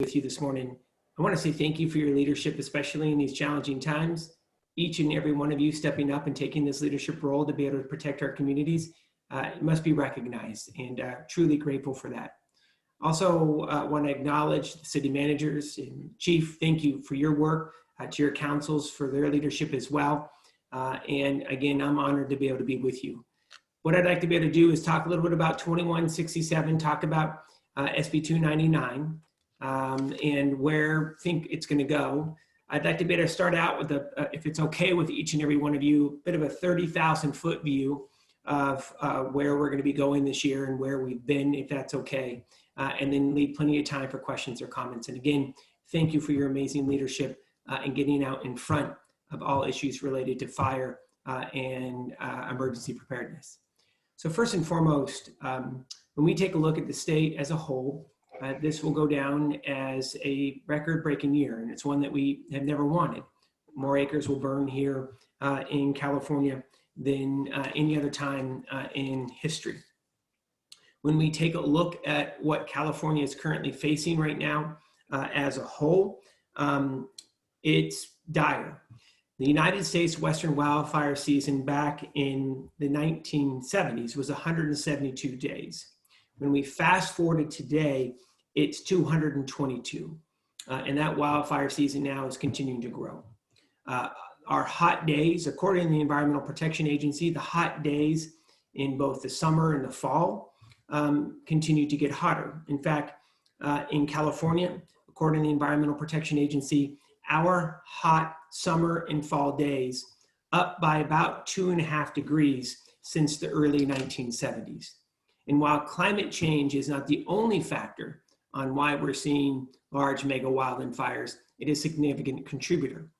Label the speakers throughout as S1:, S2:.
S1: with you this morning. I want to say thank you for your leadership, especially in these challenging times. Each and every one of you stepping up and taking this leadership role to be able to protect our communities must be recognized, and truly grateful for that. Also want to acknowledge the city managers and chief. Thank you for your work, to your councils for their leadership as well. And again, I'm honored to be able to be with you. What I'd like to be able to do is talk a little bit about 2167, talk about SB 299 and where I think it's going to go. I'd like to be able to start out with, if it's okay with each and every one of you, a bit of a 30,000 foot view of where we're going to be going this year and where we've been, if that's okay, and then leave plenty of time for questions or comments. And again, thank you for your amazing leadership and getting out in front of all issues related to fire and emergency preparedness. So first and foremost, when we take a look at the state as a whole, this will go down as a record-breaking year, and it's one that we have never wanted. More acres will burn here in California than any other time in history. When we take a look at what California is currently facing right now as a whole, it's dire. The United States Western wildfire season back in the 1970s was 172 days. When we fast forward to today, it's 222. And that wildfire season now is continuing to grow. Our hot days, according to the Environmental Protection Agency, the hot days in both the summer and the fall continue to get hotter. In fact, in California, according to the Environmental Protection Agency, our hot summer and fall days up by about 2.5 degrees since the early 1970s. And while climate change is not the only factor on why we're seeing large mega wildfires, it is a significant contributor.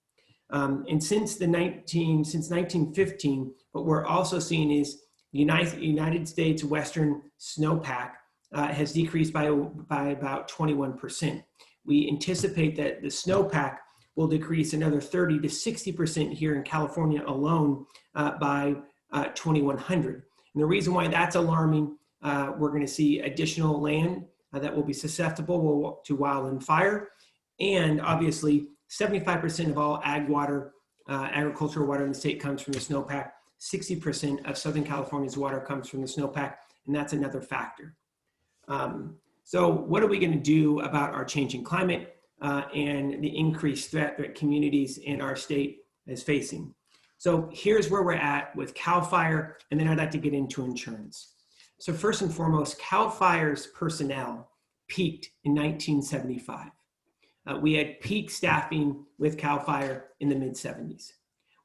S1: And since 1915, what we're also seeing is the United States Western snowpack has decreased by about 21%. We anticipate that the snowpack will decrease another 30 to 60% here in California alone by 2100. And the reason why that's alarming, we're going to see additional land that will be susceptible to wildfire, and obviously 75% of all agricultural water in the state comes from the snowpack. 60% of Southern California's water comes from the snowpack, and that's another factor. So what are we going to do about our changing climate and the increased threat that communities in our state is facing? So here's where we're at with CAL FIRE, and then I'd like to get into insurance. So first and foremost, CAL FIRE's personnel peaked in 1975. We had peak staffing with CAL FIRE in the mid-70s.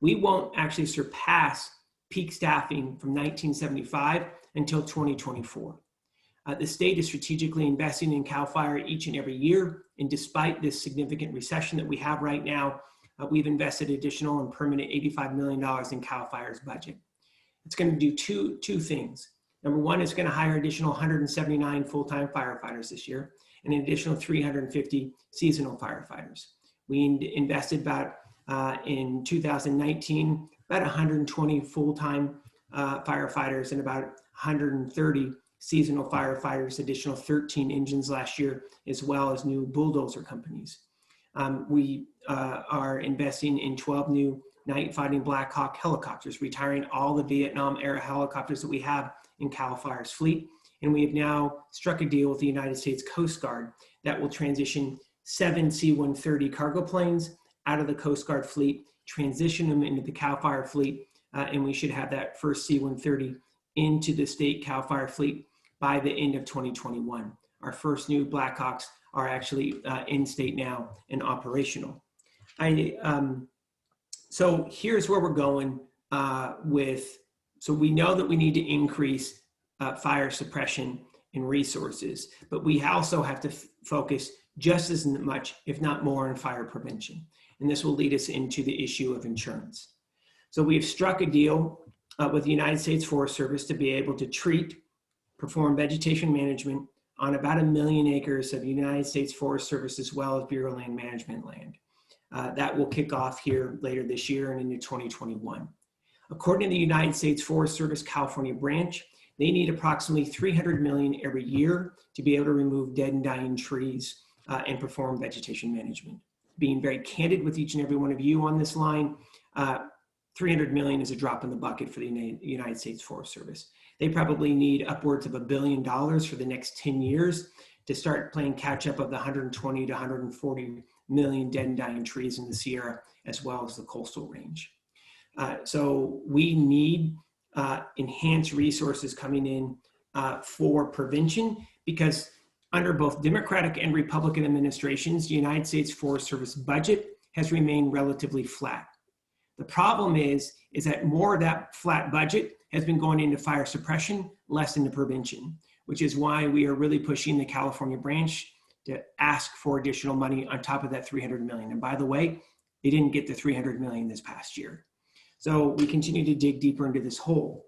S1: We won't actually surpass peak staffing from 1975 until 2024. The state is strategically investing in CAL FIRE each and every year, and despite this significant recession that we have right now, we've invested additional and permanent $85 million in CAL FIRE's budget. It's going to do two things. Number one, it's going to hire additional 179 full-time firefighters this year, and an additional 350 seasonal firefighters. We invested about, in 2019, about 120 full-time firefighters and about 130 seasonal firefighters, additional 13 engines last year, as well as new bulldozer companies. We are investing in 12 new night fighting Black Hawk helicopters, retiring all the Vietnam era helicopters that we have in CAL FIRE's fleet. And we have now struck a deal with the United States Coast Guard that will transition 7 C-130 cargo planes out of the Coast Guard fleet, transition them into the CAL FIRE fleet, and we should have that first C-130 into the state CAL FIRE fleet by the end of 2021. Our first new Black Hawks are actually in state now and operational. So here's where we're going so we know that we need to increase fire suppression and resources, but we also have to focus just as much, if not more, on fire prevention. And this will lead us into the issue of insurance. So we've struck a deal with the United States Forest Service to be able to perform vegetation management on about 1 million acres of United States Forest Service as well as Bureau of Land Management land. That will kick off here later this year and into 2021. According to the United States Forest Service California branch, they need approximately $300 million every year to be able to remove dead and dying trees and perform vegetation management. Being very candid with each and every one of you on this line, $300 million is a drop in the bucket for the United States Forest Service. They probably need upwards of $1 billion for the next 10 years to start playing catch up of the 120 to 140 million dead and dying trees in the Sierra, as well as the coastal range. So we need enhanced resources coming in for prevention, because under both Democratic and Republican administrations, the United States Forest Service budget has remained relatively flat. The problem is that more of that flat budget has been going into fire suppression, less into prevention, which is why we are really pushing the California branch to ask for additional money on top of that $300 million. And by the way, they didn't get the $300 million this past year. So we continue to dig deeper into this hole.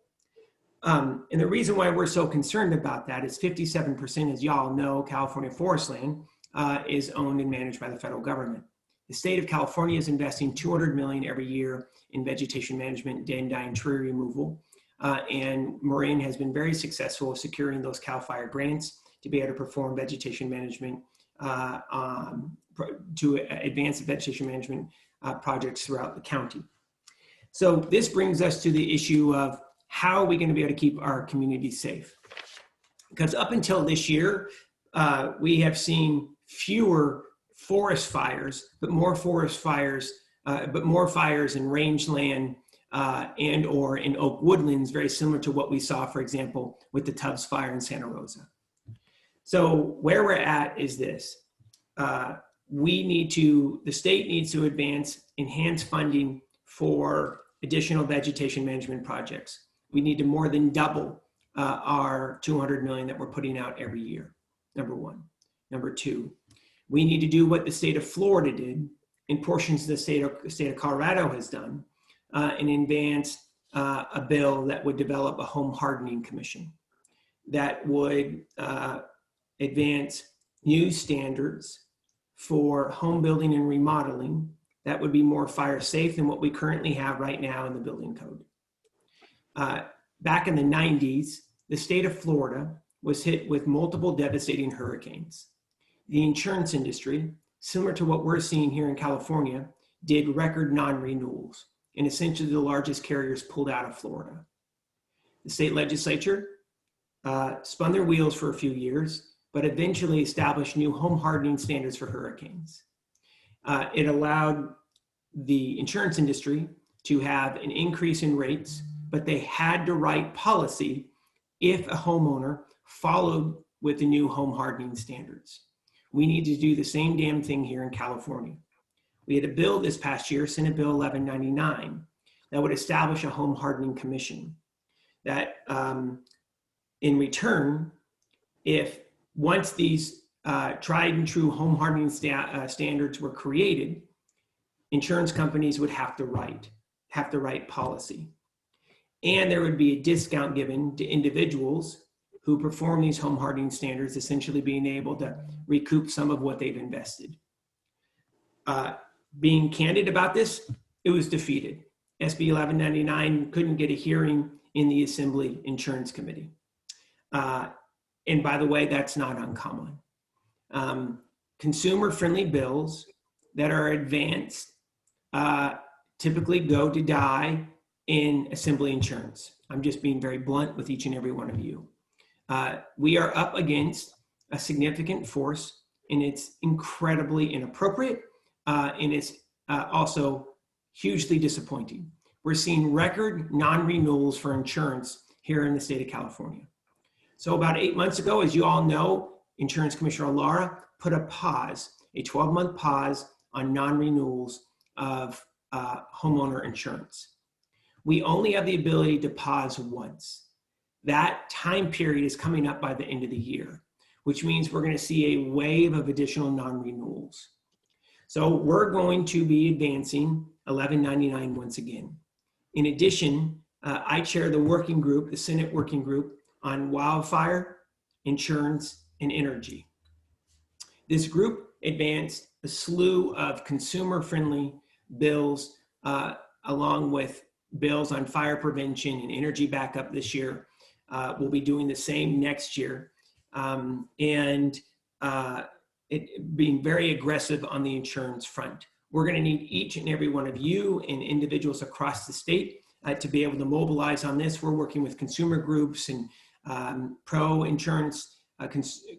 S1: And the reason why we're so concerned about that is 57%, as y'all know, California forest land is owned and managed by the federal government. The state of California is investing $200 million every year in vegetation management, dead and dying tree removal. And Marin has been very successful in securing those CAL FIRE grants to be able to perform vegetation management, to advance the vegetation management projects throughout the county. So this brings us to the issue of how are we going to be able to keep our communities safe? Because up until this year, we have seen fewer forest fires, but more forest fires, but more fires in rangeland and or in oak woodlands, very similar to what we saw, for example, with the Tubbs fire in Santa Rosa. So where we're at is this. The state needs to advance enhanced funding for additional vegetation management projects. We need to more than double our $200 million that we're putting out every year, number one. Number two, we need to do what the state of Florida did, and portions of the state of Colorado has done, and advance a bill that would develop a home hardening commission that would advance new standards for home building and remodeling that would be more fire safe than what we currently have right now in the building code. Back in the 90s, the state of Florida was hit with multiple devastating hurricanes. The insurance industry, similar to what we're seeing here in California, did record non-renewals, and essentially the largest carriers pulled out of Florida. The state legislature spun their wheels for a few years, but eventually established new home hardening standards for hurricanes. It allowed the insurance industry to have an increase in rates, but they had to write policy if a homeowner followed with the new home hardening standards. We need to do the same damn thing here in California. We had a bill this past year, Senate Bill 1199, that would establish a home hardening commission that in return, if once these tried and true home hardening standards were created, insurance companies would have to write policy. And there would be a discount given to individuals who perform these home hardening standards, essentially being able to recoup some of what they've invested. Being candid about this, it was defeated. SB 1199 couldn't get a hearing in the Assembly Insurance Committee. And by the way, that's not uncommon. Consumer-friendly bills that are advanced typically go to die in Assembly Insurance. I'm just being very blunt with each and every one of you. We are up against a significant force, and it's incredibly inappropriate, and it's also hugely disappointing. We're seeing record non-renewals for insurance here in the state of California. So about 8 months ago, as you all know, Insurance Commissioner Lara put a 12-month pause on non-renewals of homeowner insurance. We only have the ability to pause once. That time period is coming up by the end of the year, which means we're going to see a wave of additional non-renewals. So we're going to be advancing 1199 once again. In addition, I chair the working group, the Senate working group on wildfire, insurance, and NRG. This group advanced a slew of consumer-friendly bills along with bills on fire prevention and energy backup this year. We'll be doing the same next year. being very aggressive on the insurance front. We're going to need each and every one of you and individuals across the state to be able to mobilize on this. We're working with consumer groups and pro-insurance,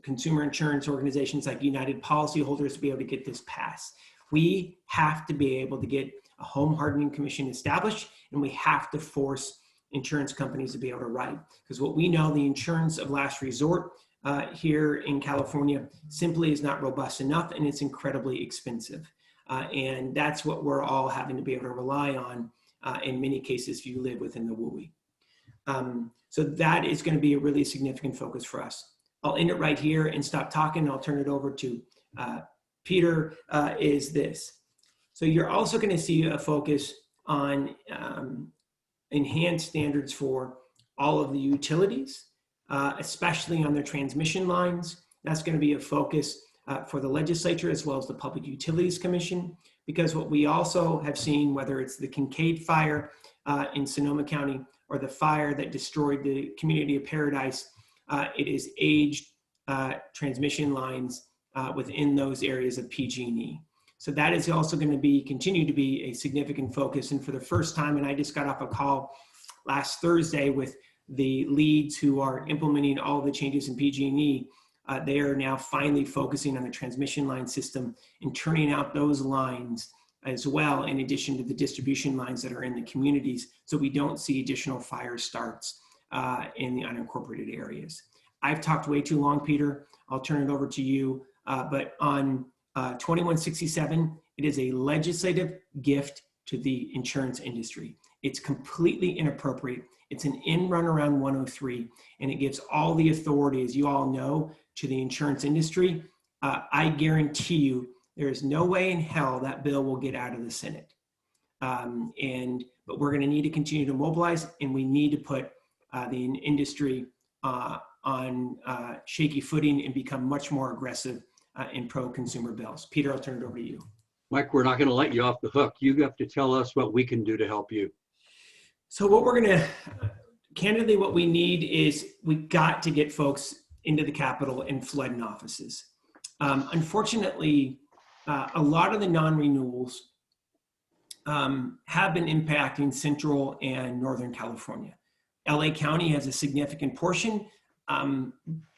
S1: consumer insurance organizations like United Policyholders to be able to get this passed. We have to be able to get a home hardening commission established, and we have to force insurance companies to be able to write. Because what we know, the insurance of last resort here in California simply is not robust enough, and it's incredibly expensive. And that's what we're all having to be able to rely on in many cases if you live within the WUI. So that is going to be a really significant focus for us. I'll end it right here and stop talking. I'll turn it over to Peter. Is this. So you're also going to see a focus on enhanced standards for all of the utilities, especially on their transmission lines. That's going to be a focus for the legislature as well as the Public Utilities Commission, because what we also have seen, whether it's the Kincaid fire in Sonoma County or the fire that destroyed the community of Paradise, it is aged transmission lines within those areas of PG&E. So that is also going to continue to be a significant focus. And for the first time, and I just got off a call last Thursday with the leads who are implementing all of the changes in PG&E, they are now finally focusing on the transmission line system and turning out those lines as well, in addition to the distribution lines that are in the communities, so we don't see additional fire starts in the unincorporated areas. I've talked way too long, Peter. I'll turn it over to you. But on 2167, it is a legislative gift to the insurance industry. It's completely inappropriate. It's an in-run around 103, and it gives all the authority, as you all know, to the insurance industry. I guarantee you there is no way in hell that bill will get out of the Senate. But we're going to need to continue to mobilize, and we need to put the industry on shaky footing and become much more aggressive in pro-consumer bills. Peter, I'll turn it over to you.
S2: Mike, we're not going to let you off the hook. You have to tell us what we can do to help you.
S1: So what we're going to, candidly, what we need is we got to get folks into the Capitol and flooding offices. Unfortunately, a lot of the non-renewals have been impacting Central and Northern California. LA County has a significant portion,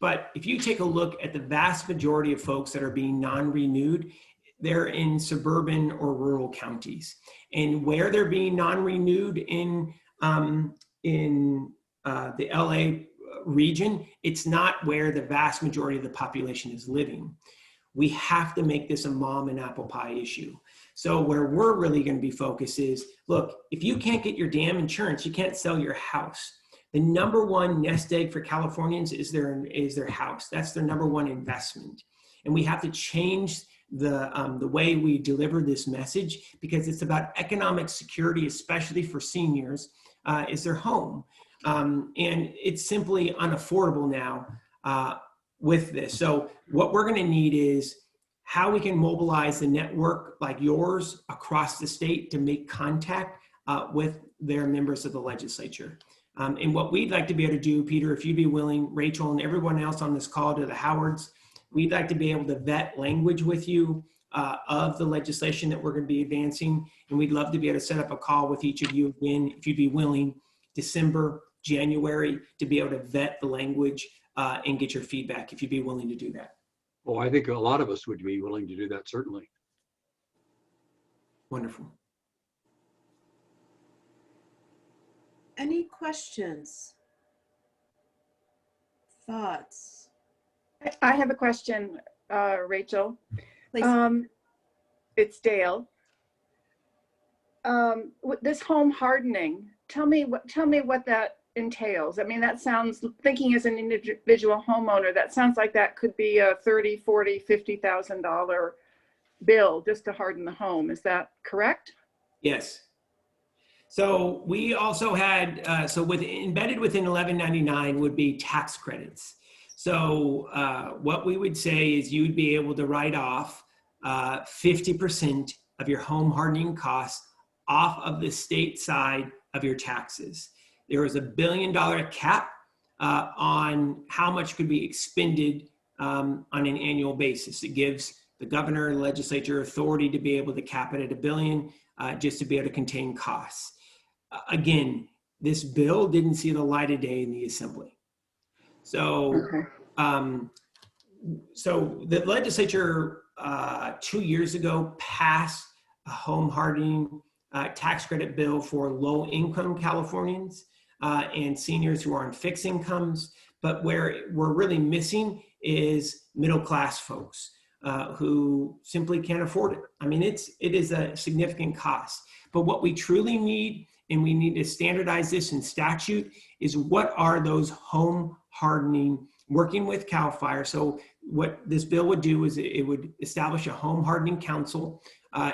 S1: but if you take a look at the vast majority of folks that are being non-renewed, they're in suburban or rural counties. And where they're being non-renewed in the LA region, it's not where the vast majority of the population is living. We have to make this a mom and apple pie issue. So where we're really going to be focused is, look, if you can't get your damn insurance, you can't sell your house. The number one nest egg for Californians is their house. That's their number one investment. And we have to change the way we deliver this message, because it's about economic security, especially for seniors, is their home. And it's simply unaffordable now with this. So what we're going to need is how we can mobilize the network like yours across the state to make contact with their members of the legislature. And what we'd like to be able to do, Peter, if you'd be willing, Rachel, and everyone else on this call, to the Howards, we'd like to be able to vet language with you of the legislation that we're going to be advancing. And we'd love to be able to set up a call with each of you again, if you'd be willing, December, January, to be able to vet the language and get your feedback, if you'd be willing to do that.
S2: Oh, I think a lot of us would be willing to do that, certainly.
S1: Wonderful.
S3: Any questions? Thoughts?
S4: I have a question, Rachel.
S3: Please.
S4: It's Dale. With this home hardening, tell me what that entails. I mean, that sounds, thinking as an individual homeowner, that sounds like that could be a $30,000, $40,000, $50,000 bill just to harden the home. Is that correct?
S1: Yes. So we also had, embedded within 1199 would be tax credits. So what we would say is you'd be able to write off 50% of your home hardening costs off of the state side of your taxes. There was $1 billion cap on how much could be expended on an annual basis. It gives the governor and legislature authority to be able to cap it at $1 billion, just to be able to contain costs. Again, this bill didn't see the light of day in the assembly. So, so the legislature 2 years ago passed a home hardening tax credit bill for low-income Californians and seniors who are on fixed incomes. But where we're really missing is middle-class folks who simply can't afford it. I mean, it is a significant cost. But what we truly need, and we need to standardize this in statute, is what are those home hardening, working with CAL FIRE. So what this bill would do is it would establish a home hardening council.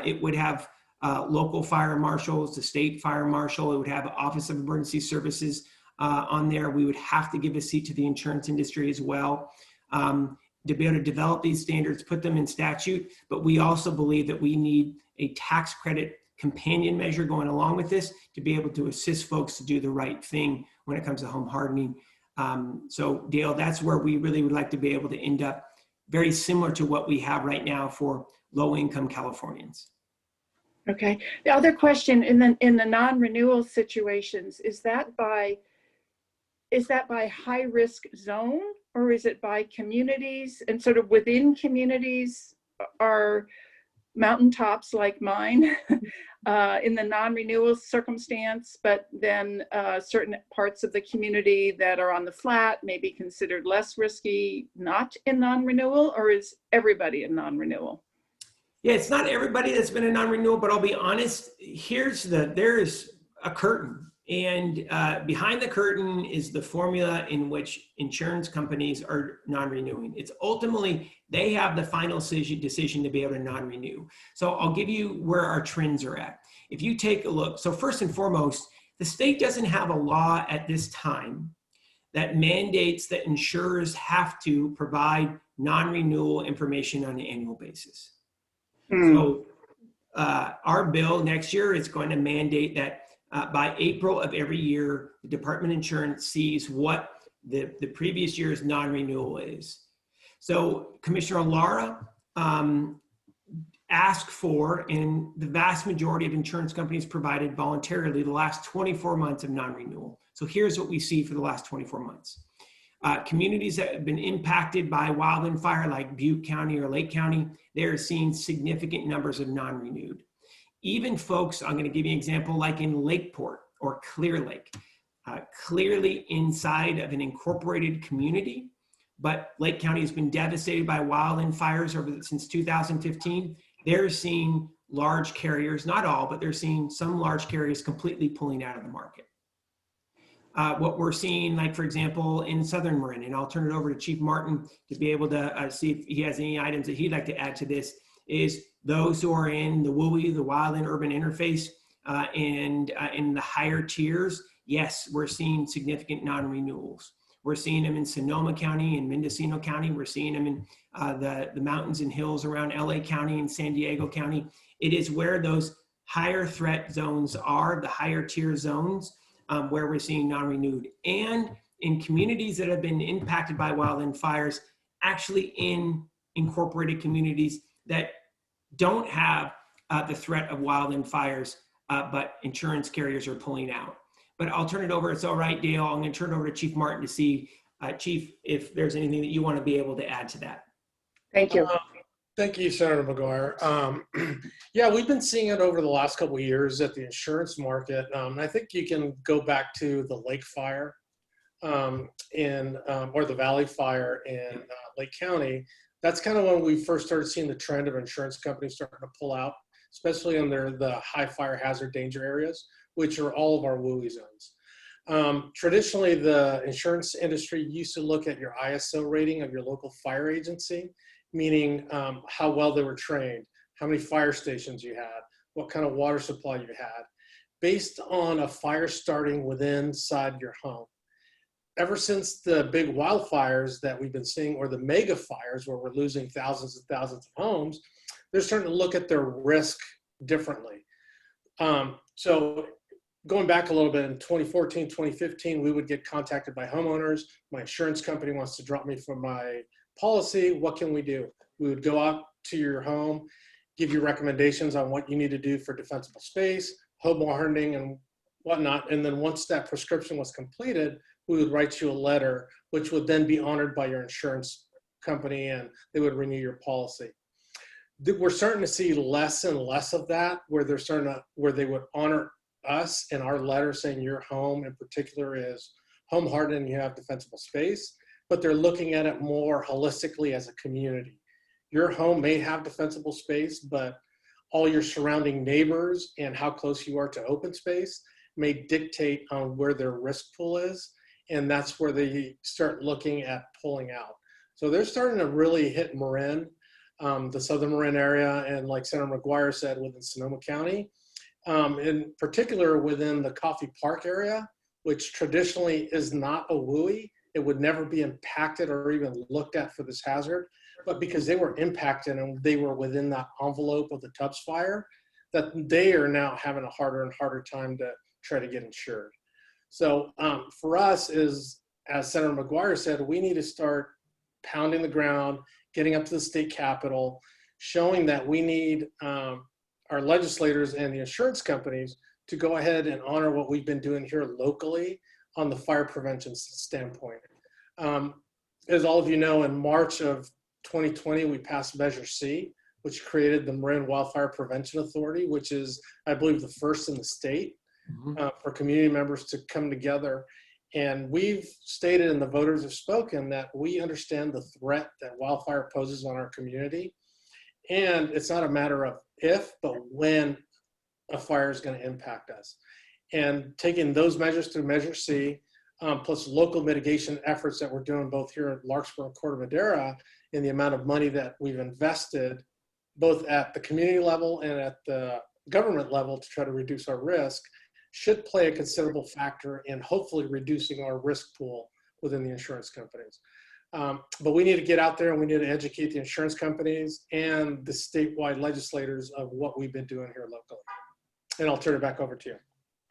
S1: It would have local fire marshals, the state fire marshal. It would have Office of Emergency Services on there. We would have to give a seat to the insurance industry as well to be able to develop these standards, put them in statute. But we also believe that we need a tax credit companion measure going along with this to be able to assist folks to do the right thing when it comes to home hardening. So Dale, that's where we really would like to be able to end up, very similar to what we have right now for low-income Californians.
S4: Okay. The other question in the non-renewal situations, is that by high risk zone, or is it by communities? And sort of within communities are mountaintops like mine in the non-renewal circumstance, but then certain parts of the community that are on the flat may be considered less risky, not in non-renewal, or is everybody in non-renewal?
S1: Yeah, it's not everybody that's been a non-renewal, but I'll be honest, there's a curtain. And behind the curtain is the formula in which insurance companies are non-renewing. It's ultimately, they have the final decision to be able to non-renew. So I'll give you where our trends are at. If you take a look, so first and foremost, the state doesn't have a law at this time that mandates that insurers have to provide non-renewal information on an annual basis. So our bill next year is going to mandate that by April of every year, the Department of Insurance sees what the previous year's non-renewal is. So Commissioner Lara asked for, and the vast majority of insurance companies provided voluntarily, the last 24 months of non-renewal. So here's what we see for the last 24 months. Communities that have been impacted by wildland fire like Butte County or Lake County, they're seeing significant numbers of non-renewed. Even folks, I'm going to give you an example, like in Lakeport or Clear Lake, clearly inside of an incorporated community, but Lake County has been devastated by wildland fires since 2015. They're seeing large carriers, not all, but they're seeing some large carriers completely pulling out of the market. What we're seeing, like for example, in Southern Marin, and I'll turn it over to Chief Martin to be able to see if he has any items that he'd like to add to this, is those who are in the WUI, the wildland urban interface, and in the higher tiers, yes, we're seeing significant non-renewals. We're seeing them in Sonoma County and Mendocino County. We're seeing them in the mountains and hills around LA County and San Diego County. It is where those higher threat zones are, the higher tier zones, where we're seeing non-renewed. And in communities that have been impacted by wildland fires, actually in incorporated communities that don't have the threat of wildland fires, but insurance carriers are pulling out. But I'll turn it over. It's all right, Dale. I'm going to turn it over to Chief Martin to see, Chief, if there's anything that you want to be able to add to that.
S4: Thank you.
S5: Thank you, Senator McGuire. Yeah, we've been seeing it over the last couple of years at the insurance market. I think you can go back to the Lake Fire or the Valley Fire in Lake County. That's kind of when we first started seeing the trend of insurance companies starting to pull out, especially under the high fire hazard danger areas, which are all of our WUI zones. Traditionally, the insurance industry used to look at your ISO rating of your local fire agency, meaning how well they were trained, how many fire stations you had, what kind of water supply you had, based on a fire starting within inside your home. Ever since the big wildfires that we've been seeing, or the mega fires where we're losing thousands and thousands of homes, they're starting to look at their risk differently. So going back a little bit, in 2014, 2015, we would get contacted by homeowners. My insurance company wants to drop me from my policy, what can we do? We would go out to your home, give you recommendations on what you need to do for defensible space, home hardening and whatnot. And then once that prescription was completed, we would write you a letter, which would then be honored by your insurance company, and they would renew your policy. We're starting to see less and less of that, where where they would honor us in our letter saying your home in particular is home hardened and you have defensible space, but they're looking at it more holistically as a community. Your home may have defensible space, but all your surrounding neighbors and how close you are to open space may dictate on where their risk pool is. And that's where they start looking at pulling out. So they're starting to really hit Marin, the Southern Marin area, and like Senator McGuire said, within Sonoma County, in particular within the Coffee Park area, which traditionally is not a WUI. It would never be impacted or even looked at for this hazard, but because they were impacted and they were within that envelope of the Tubbs fire, that they are now having a harder and harder time to try to get insured. So for us is, as Senator McGuire said, we need to start pounding the ground, getting up to the state capitol, showing that we need our legislators and the insurance companies to go ahead and honor what we've been doing here locally on the fire prevention standpoint. As all of you know, in March of 2020, we passed Measure C, which created the Marin Wildfire Prevention Authority, which is, I believe, the first in the state for community members to come together. And we've stated, and the voters have spoken, that we understand the threat that wildfire poses on our community. And it's not a matter of if, but when a fire is going to impact us. And taking those measures through Measure C, plus local mitigation efforts that we're doing both here at Larkspur and Corte Madera, in the amount of money that we've invested both at the community level and at the government level to try to reduce our risk, should play a considerable factor in hopefully reducing our risk pool within the insurance companies. But we need to get out there and we need to educate the insurance companies and the statewide legislators of what we've been doing here locally. And I'll turn it back over to you.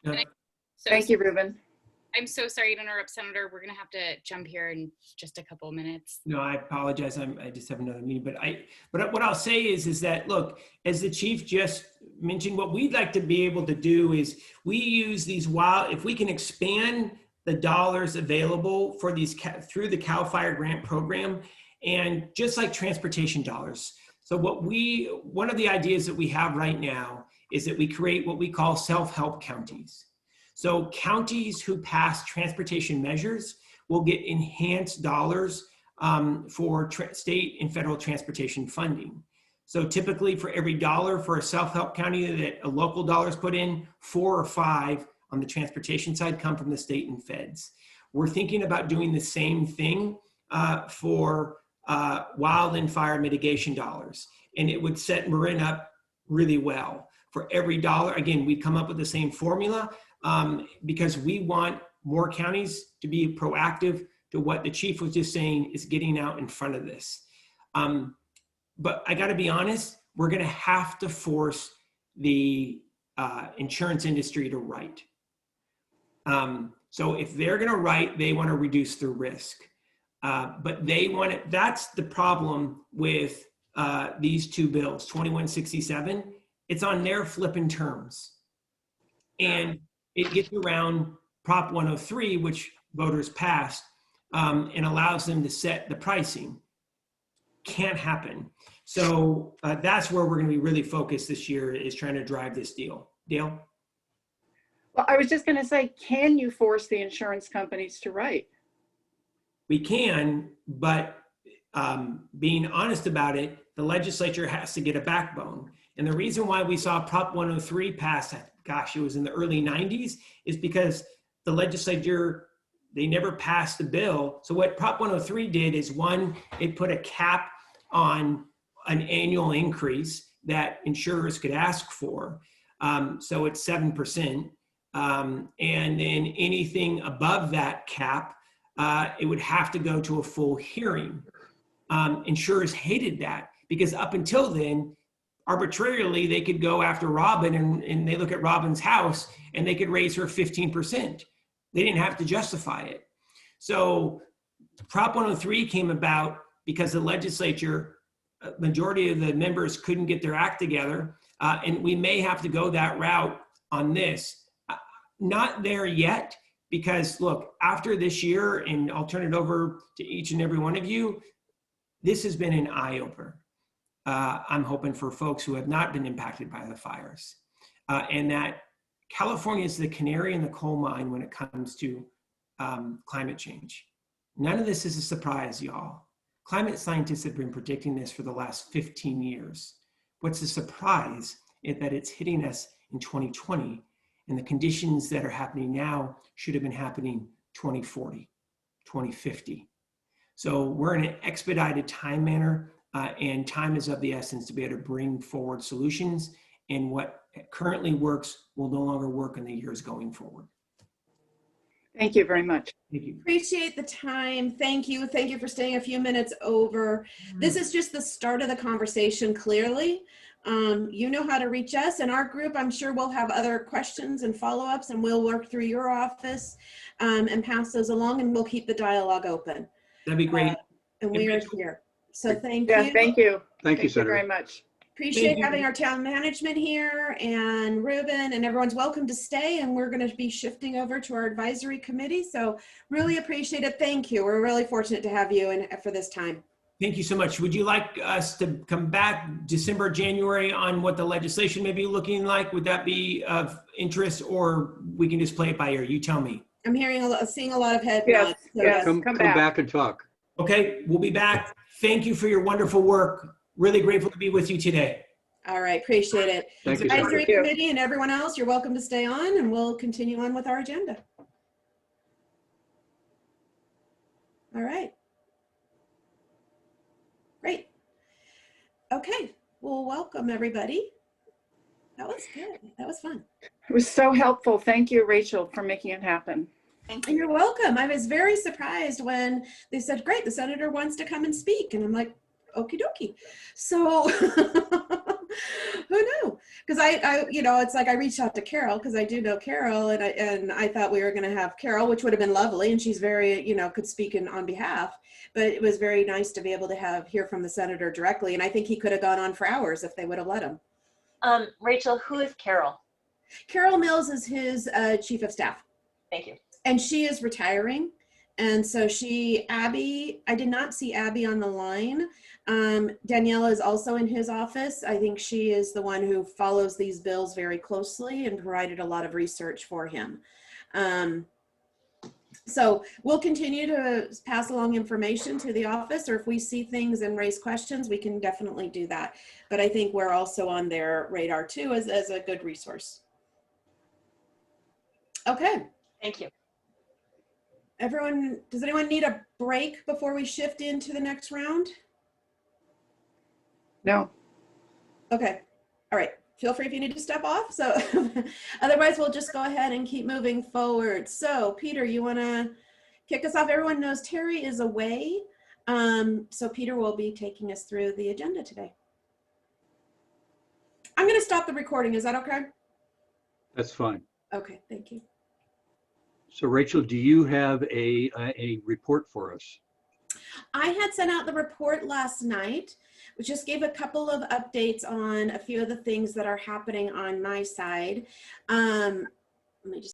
S1: Yeah.
S4: Thank you, Ruben.
S6: I'm so sorry to interrupt, Senator. We're going to have to jump here in just a couple of minutes.
S1: No, I apologize. I just have another meeting. But what I'll say is that, look, as the chief just mentioned, what we'd like to be able to do is we use these if we can expand the dollars available for these through the CAL FIRE grant program, and just like transportation dollars. So one of the ideas that we have right now is that we create what we call self-help counties. So counties who pass transportation measures will get enhanced dollars for state and federal transportation funding. So typically for every dollar for a self-help county that a local dollar is put in, 4 or 5 on the transportation side come from the state and feds. We're thinking about doing the same thing for wild and fire mitigation dollars. And it would set Marin up really well. For every dollar, again, we come up with the same formula because we want more counties to be proactive to what the chief was just saying, is getting out in front of this. But I gotta be honest, we're gonna have to force the insurance industry to write. So if they're gonna write, they wanna reduce their risk. But they want it, that's the problem with these two bills, 2167, it's on their flipping terms. And it gets around Prop 103, which voters passed, and allows them to set the pricing. Can't happen. So that's where we're gonna be really focused this year, is trying to drive this deal. Dale?
S4: Well, I was just going to say, can you force the insurance companies to write?
S1: We can, but being honest about it, the legislature has to get a backbone. And the reason why we saw Prop 103 pass, gosh, it was in the early 90s, is because the legislature, they never passed the bill. So what Prop 103 did is, one, it put a cap on an annual increase that insurers could ask for. So it's 7%. And then anything above that cap, it would have to go to a full hearing. Insurers hated that because up until then, arbitrarily, they could go after Robin and they look at Robin's house and they could raise her 15%. They didn't have to justify it. So Prop 103 came about because the legislature, majority of the members couldn't get their act together. And we may have to go that route on this. Not there yet, because look, after this year, and I'll turn it over to each and every one of you, this has been an eye-opener. I'm hoping for folks who have not been impacted by the fires. And that California is the canary in the coal mine when it comes to climate change. None of this is a surprise, y'all. Climate scientists have been predicting this for the last 15 years. What's a surprise is that it's hitting us in 2020, and the conditions that are happening now should have been happening 2040, 2050. So we're in an expedited time manner, and time is of the essence to be able to bring forward solutions, and what currently works will no longer work in the years going forward.
S4: Thank you very much.
S1: Thank you.
S3: Appreciate the time. Thank you. Thank you for staying a few minutes over. This is just the start of the conversation, clearly. You know how to reach us. In our group, I'm sure we'll have other questions and follow-ups, and we'll work through your office and pass those along, and we'll keep the dialogue open.
S1: That'd be great.
S3: And we are here. So thank
S4: Yeah,
S3: you.
S4: thank you.
S2: Thank you, Senator.
S4: very much.
S3: Appreciate
S1: Thank you.
S3: having our town management here, and Ruben, and everyone's welcome to stay, and we're going to be shifting over to our advisory committee. So really appreciate it. Thank you. We're really fortunate to have you for this time.
S1: Thank you so much. Would you like us to come back December, January on what the legislation may be looking like? Would that be of interest, or we can just play it by ear? You tell me.
S3: I'm seeing a lot of head
S4: Yes,
S3: nods. So
S4: yes.
S2: Come
S4: Come
S2: back and talk.
S1: Okay, we'll be back. Thank you for your wonderful work. Really grateful to be with you today.
S3: All right, appreciate it.
S2: Thank you,
S3: Advisory
S4: Thank you.
S3: committee and everyone else, you're welcome to stay on, and we'll continue on with our agenda. All right. Great. Okay, well, welcome everybody. That was good. That was fun.
S4: It was so helpful. Thank you, Rachel, for making it happen.
S3: And you're welcome. I was very surprised when they said, great, the senator wants to come and speak. And I'm like, okie dokie. So who knew? Because I, it's like I reached out to Carol, because I do know Carol, and I thought we were going to have Carol, which would have been lovely. And she's very, could speak on behalf. But it was very nice to be able to hear from the senator directly. And I think he could have gone on for hours if they would have let him.
S7: Rachel, who is Carol?
S3: Carol Mills is his chief of staff.
S7: Thank you.
S3: And she is retiring. And so Abby, I did not see Abby on the line. Daniela is also in his office. I think she is the one who follows these bills very closely and provided a lot of research for him. So we'll continue to pass along information to the office, or if we see things and raise questions, we can definitely do that. But I think we're also on their radar too as a good resource. Okay.
S7: Thank you.
S3: Everyone, does anyone need a break before we shift into the next round?
S4: No.
S3: Okay. All right. Feel free if you need to step off. So otherwise, we'll just go ahead and keep moving forward. So Peter, you want to kick us off? Everyone knows Terry is away. So Peter will be taking us through the agenda today. I'm going to stop the recording. Is that okay?
S2: That's fine.
S3: Okay. Thank you.
S2: So Rachel, do you have a report for us?
S3: I had sent out the report last night, which just gave a couple of updates on a few of the things that are happening on my side. Let me just